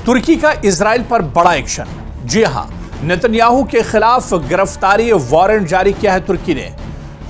तुर्की का इजराइल पर बड़ा एक्शन। जी हां, नेतन्याहू के खिलाफ गिरफ्तारी वारंट जारी किया है तुर्की ने।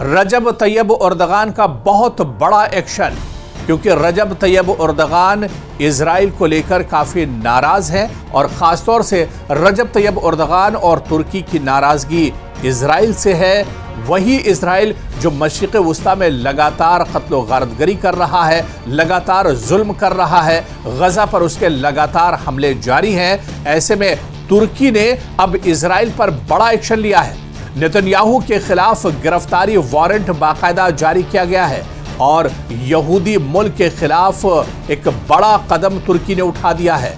रजब तैयब एर्दोगान का बहुत बड़ा एक्शन, क्योंकि रजब तैयब एर्दोगान इजराइल को लेकर काफी नाराज हैं और खासतौर से रजब तैयब एर्दोगान और तुर्की की नाराजगी इजराइल से है। वही इजराइल जो मशरिक़ वुस्ता में लगातार कत्ल गारतगरी कर रहा है, लगातार जुल्म कर रहा है, गजा पर उसके लगातार हमले जारी हैं। ऐसे में तुर्की ने अब इजराइल पर बड़ा एक्शन लिया है। नेतन्याहू के खिलाफ गिरफ्तारी वारंट बाकायदा जारी किया गया है और यहूदी मुल्क के खिलाफ एक बड़ा कदम तुर्की ने उठा दिया है।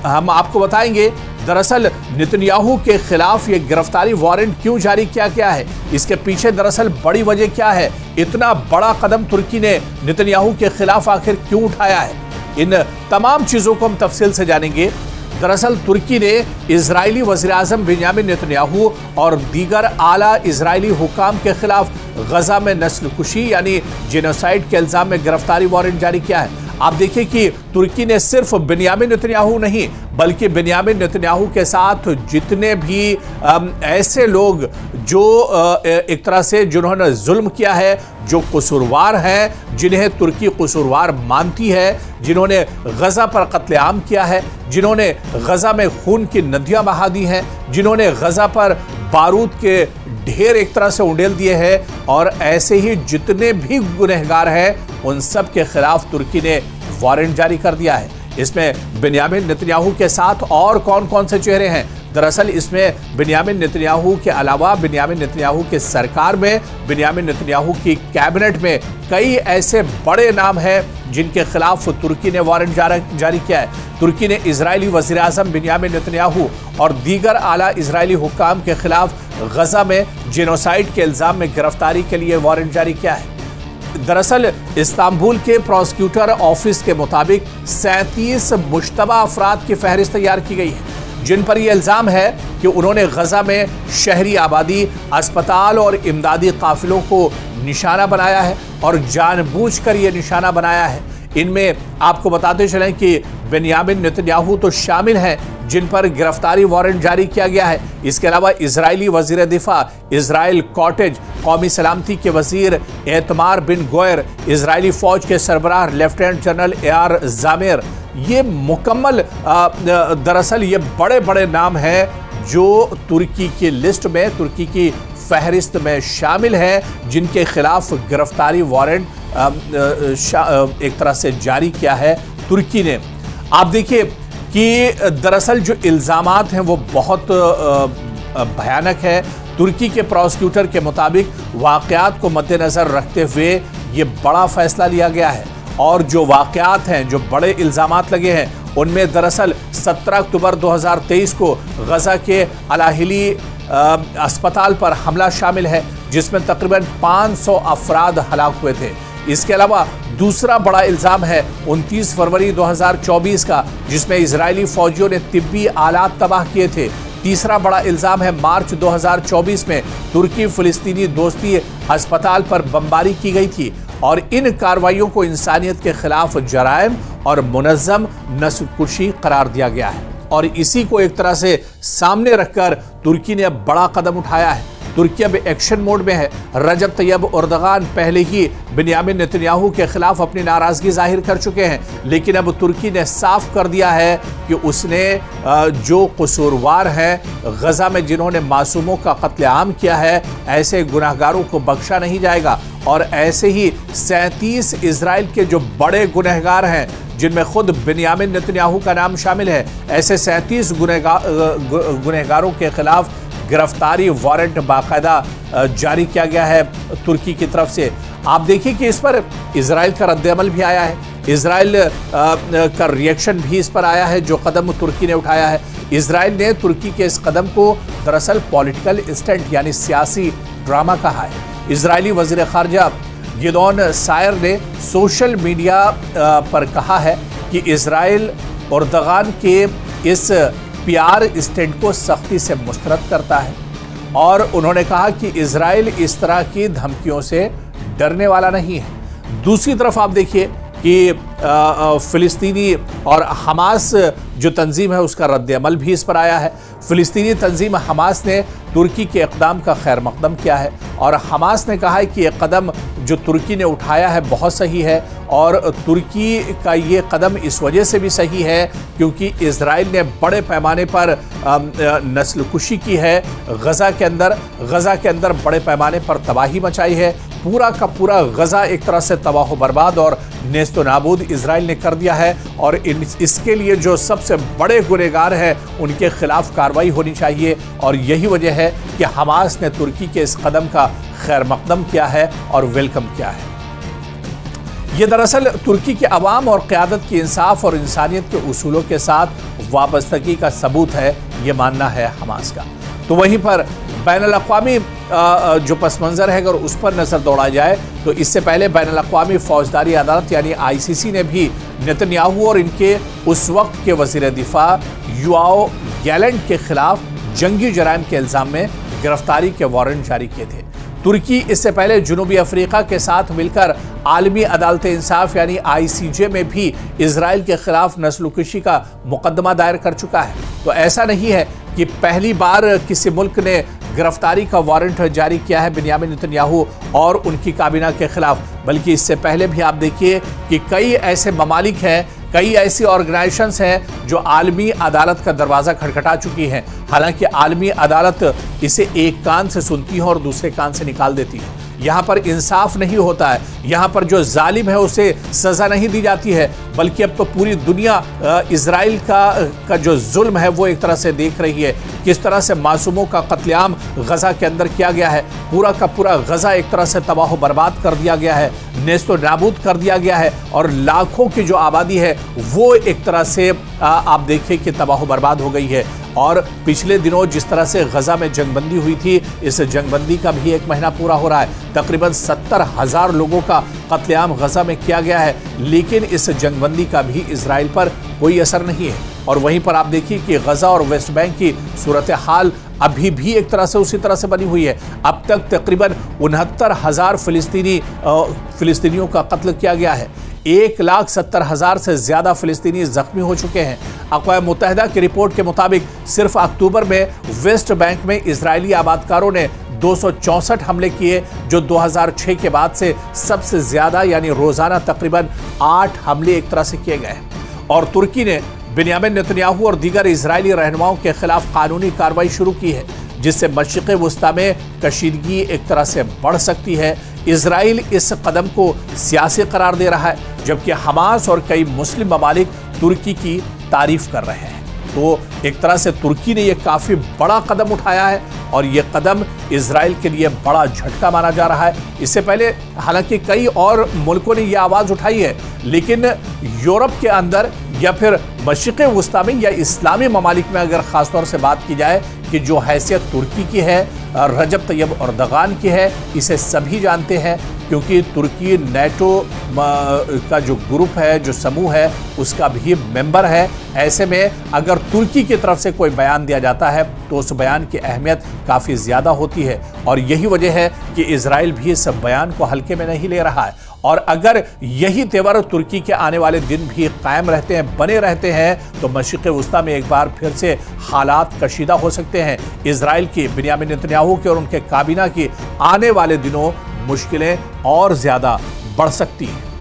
हम आपको बताएंगे दरअसल नेतन्याहू के खिलाफ ये गिरफ्तारी वारंट क्यों जारी किया गया है, इसके पीछे दरअसल बड़ी वजह क्या है, इतना बड़ा कदम तुर्की ने नेतन्याहू के खिलाफ आखिर क्यों उठाया है। इन तमाम चीजों को हम तफसील से जानेंगे। दरअसल तुर्की ने इजरायली वज़ीर-ए-आज़म बेंयामिन नेतन्याहू और दीगर आला इजरायली हुकाम के खिलाफ गजा में नस्लकुशी यानी जेनोसाइड के इल्जाम में गिरफ्तारी वारंट जारी किया है। आप देखिए कि तुर्की ने सिर्फ बेंयामिन नेतन्याहू नहीं, बल्कि बेंयामिन नेतन्याहू के साथ जितने भी ऐसे लोग जो एक तरह से जिन्होंने जुल्म किया है, जो कसूरवार हैं, जिन्हें तुर्की कसूरवार मानती है, जिन्होंने गजा पर कत्लेआम किया है, जिन्होंने गजा में खून की नदियां बहा दी हैं, जिन्होंने गजा पर बारूद के ढेर एक तरह से उंडेल दिए हैं, और ऐसे ही जितने भी गुनहगार हैं उन सब के खिलाफ तुर्की ने वारंट जारी कर दिया है। इसमें बेंयामिन नेतन्याहू के साथ और कौन कौन से चेहरे हैं? दरअसल इसमें बेंयामिन नेतन्याहू के अलावा बेंयामिन नेतन्याहू के सरकार में, बेंयामिन नेतन्याहू की कैबिनेट में कई ऐसे बड़े नाम हैं जिनके खिलाफ तुर्की ने वारंट जारी किया है। तुर्की ने इजरायली वज़ीर-ए-आज़म बेंयामिन नेतन्याहू और दीगर आला इजरायली हुक्काम के खिलाफ गजा में जेनोसाइड के इल्जाम में गिरफ्तारी के लिए वारंट जारी किया है। दरअसल इस्तांबुल के प्रोसिक्यूटर ऑफिस के मुताबिक 37 मुश्तबा अफराद की फहरिस्त तैयार की गई है, जिन पर यह इल्ज़ाम है कि उन्होंने गजा में शहरी आबादी, अस्पताल और इमदादी काफिलों को निशाना बनाया है और जानबूझकर यह निशाना बनाया है। इनमें आपको बताते चलें कि बेंयामिन नेतन्याहू तो शामिल हैं जिन पर गिरफ्तारी वारंट जारी किया गया है। इसके अलावा इजरायली वजीर दिफा इजराइल कॉटेज, कौमी सलामती के वजीर एतमार बिन गोयर, इजरायली फौज के सरबराह लेफ्टिनेंट जनरल एआर जामेर, ये मुकम्मल दरअसल ये बड़े बड़े नाम हैं जो तुर्की की लिस्ट में, तुर्की की फहरिस्त में शामिल हैं, जिनके खिलाफ गिरफ्तारी वारंट एक तरह से जारी किया है तुर्की ने। आप देखिए कि दरअसल जो इल्ज़ामात हैं वो बहुत भयानक है। तुर्की के प्रोसिक्यूटर के मुताबिक वाक़यात को मद्देनज़र रखते हुए ये बड़ा फैसला लिया गया है और जो वाक़यात हैं, जो बड़े इल्ज़ामात लगे हैं, उनमें दरअसल 17 अक्टूबर 2023 को गजा के अलाहिली अस्पताल पर हमला शामिल है, जिसमें तकरीबन 500 अफराद हलाक हुए थे। इसके अलावा दूसरा बड़ा इल्ज़ाम है 29 फरवरी 2024 का, जिसमें इजरायली फौजियों ने तिब्बी आलात तबाह किए थे। तीसरा बड़ा इल्ज़ाम है मार्च 2024 में तुर्की फ़िलिस्तीनी दोस्ती अस्पताल पर बमबारी की गई थी और इन कार्रवाइयों को इंसानियत के खिलाफ जराइम और मुनज़्ज़म नस्लकुशी करार दिया गया है। और इसी को एक तरह से सामने रखकर तुर्की ने अब बड़ा कदम उठाया है। तुर्की अब एक्शन मोड में है। रजब तैयब एर्दोगान पहले ही बेंयामिन नेतन्याहू के खिलाफ अपनी नाराजगी जाहिर कर चुके हैं, लेकिन अब तुर्की ने साफ कर दिया है कि उसने जो कसूरवार हैं गजा में, जिन्होंने मासूमों का कत्लेआम किया है, ऐसे गुनहगारों को बख्शा नहीं जाएगा। और ऐसे ही 37 इजराइल के जो बड़े गुनहगार हैं, जिनमें खुद बेंयामिन नेतन्याहू का नाम शामिल है, ऐसे 37 गुनहगारों के खिलाफ गिरफ्तारी वारंट बाकायदा जारी किया गया है तुर्की की तरफ से। आप देखिए कि इस पर इजराइल का रद्द-ए-अमल भी आया है, इजराइल का रिएक्शन भी इस पर आया है जो कदम तुर्की ने उठाया है। इजराइल ने तुर्की के इस कदम को दरअसल पॉलिटिकल स्टंट यानी सियासी ड्रामा कहा है। इजरायली वजीर खारजा गिदोन सायर ने सोशल मीडिया पर कहा है कि इजराइल एर्दोगान के इस पीआर स्टंट को सख्ती से मुस्तरद करता है और उन्होंने कहा कि इजराइल इस तरह की धमकियों से डरने वाला नहीं है। दूसरी तरफ आप देखिए कि फ़िलिस्तीनी और हमास जो तंजीम है उसका रद्द-ए-अमल भी इस पर आया है। फ़िलिस्तीनी तंजीम हमास ने तुर्की के इक़दाम का खैर मक़दम किया है और हमास ने कहा है कि ये कदम जो तुर्की ने उठाया है बहुत सही है और तुर्की का ये कदम इस वजह से भी सही है क्योंकि इज़राइल ने बड़े पैमाने पर नस्लकुशी की है गज़ा के अंदर बड़े पैमाने पर तबाही मचाई है। पूरा का पूरा गज़ा एक तरह से तबाह बर्बाद और नेस्तो नाबूद इज़राइल ने कर दिया है और इसके लिए जो सबसे बड़े गुनहगार हैं उनके खिलाफ कार्रवाई होनी चाहिए और यही वजह है कि हमास ने तुर्की के इस कदम का खैर मक़दम किया है और वेलकम किया है। ये दरअसल तुर्की के अवाम और क़यादत की इंसाफ और इंसानियत के उसूलों के साथ वाबस्तगी का सबूत है, ये मानना है हमास का। तो वहीं पर बैनुल-अक़वामी जो पस मंज़र है अगर उस पर नज़र दौड़ा जाए तो इससे पहले बैनुल-अक़वामी फ़ौजदारी अदालत यानी ICC ने भी नेतन्याहू और इनके उस वक्त के वज़ीर दिफा योआव गैलेंट के खिलाफ जंगी जराइम के इल्ज़ाम में गिरफ्तारी के वारंट जारी किए थे। तुर्की इससे पहले जनूबी अफ्रीका के साथ मिलकर आलमी अदालत इंसाफ यानी ICJ में भी इजराइल के खिलाफ नस्लकुशी का मुकदमा दायर कर चुका है। तो ऐसा नहीं है कि पहली बार किसी मुल्क ने गिरफ्तारी का वारंट जारी किया है बेंयामिन नेतन्याहू और उनकी काबीना के खिलाफ, बल्कि इससे पहले भी आप देखिए कि कई ऐसे ममालिक हैं, कई ऐसी ऑर्गेनाइजेशंस हैं जो आलमी अदालत का दरवाज़ा खटखटा चुकी हैं। हालांकि आलमी अदालत इसे एक कान से सुनती है और दूसरे कान से निकाल देती है। यहाँ पर इंसाफ नहीं होता है, यहाँ पर जो जालिम है उसे सज़ा नहीं दी जाती है, बल्कि अब तो पूरी दुनिया इजराइल का जो जुल्म है वो एक तरह से देख रही है। किस तरह से मासूमों का कत्लेआम गज़ा के अंदर किया गया है, पूरा का पूरा गज़ा एक तरह से तबाह बर्बाद कर दिया गया है, नेस्तो नाबूद कर दिया गया है और लाखों की जो आबादी है वो एक तरह से आप देखिए कि तबाह बर्बाद हो गई है। और पिछले दिनों जिस तरह से गज़ा में जंगबंदी हुई थी, इस जंगबंदी का भी 1 महीना पूरा हो रहा है। तकरीबन 70,000 लोगों का कत्लेआम गज़ा में किया गया है, लेकिन इस जंगबंदी का भी इजराइल पर कोई असर नहीं है। और वहीं पर आप देखिए कि गज़ा और वेस्ट बैंक की सूरत हाल अभी भी एक तरह से उसी तरह से बनी हुई है। अब तक तकरीबन 69,000 फ़िलिस्तीनियों का कत्ल किया गया है। 1,70,000 से ज़्यादा फ़िलिस्तीनी ज़ख्मी हो चुके हैं। अक़वाम मुत्तहिदा की रिपोर्ट के मुताबिक सिर्फ अक्टूबर में वेस्ट बैंक में इजरायली आबादकारों ने 264 हमले किए, जो 2006 के बाद से सबसे ज़्यादा, यानी रोज़ाना तकरीबन 8 हमले एक तरह से किए गए हैं। और तुर्की ने बेंयामिन नेतन्याहू और दीगर इजरायली रहनुमाओं के खिलाफ कानूनी कार्रवाई शुरू की है, जिससे मशरिक़ वस्ता में कशीदगी एक तरह से बढ़ सकती है। इजराइल इस कदम को सियासी करार दे रहा है, जबकि हमास और कई मुस्लिम ममालिक तुर्की की तारीफ कर रहे हैं। तो एक तरह से तुर्की ने यह काफ़ी बड़ा कदम उठाया है और ये कदम इजराइल के लिए बड़ा झटका माना जा रहा है। इससे पहले हालांकि कई और मुल्कों ने यह आवाज़ उठाई है, लेकिन यूरोप के अंदर या फिर मशरिक़ वस्ता में या इस्लामी ममालिक में अगर ख़ास तौर से बात की जाए कि जो हैसियत तुर्की की है, रजब तैयब एर्दोगान की है, इसे सभी जानते हैं क्योंकि तुर्की नेटो का जो ग्रुप है, जो समूह है, उसका भी मेंबर है। ऐसे में अगर तुर्की की तरफ से कोई बयान दिया जाता है तो उस बयान की अहमियत काफ़ी ज़्यादा होती है और यही वजह है कि इजराइल भी इस बयान को हल्के में नहीं ले रहा है। और अगर यही तेवर तुर्की के आने वाले दिन भी कायम रहते हैं, बने रहते हैं, तो मशरिक़ वस्ता में एक बार फिर से हालात कशीदा हो सकते हैं। इजराइल की, बेंयामिन नेतन्याहू की और उनके काबीना की आने वाले दिनों मुश्किलें और ज़्यादा बढ़ सकती हैं।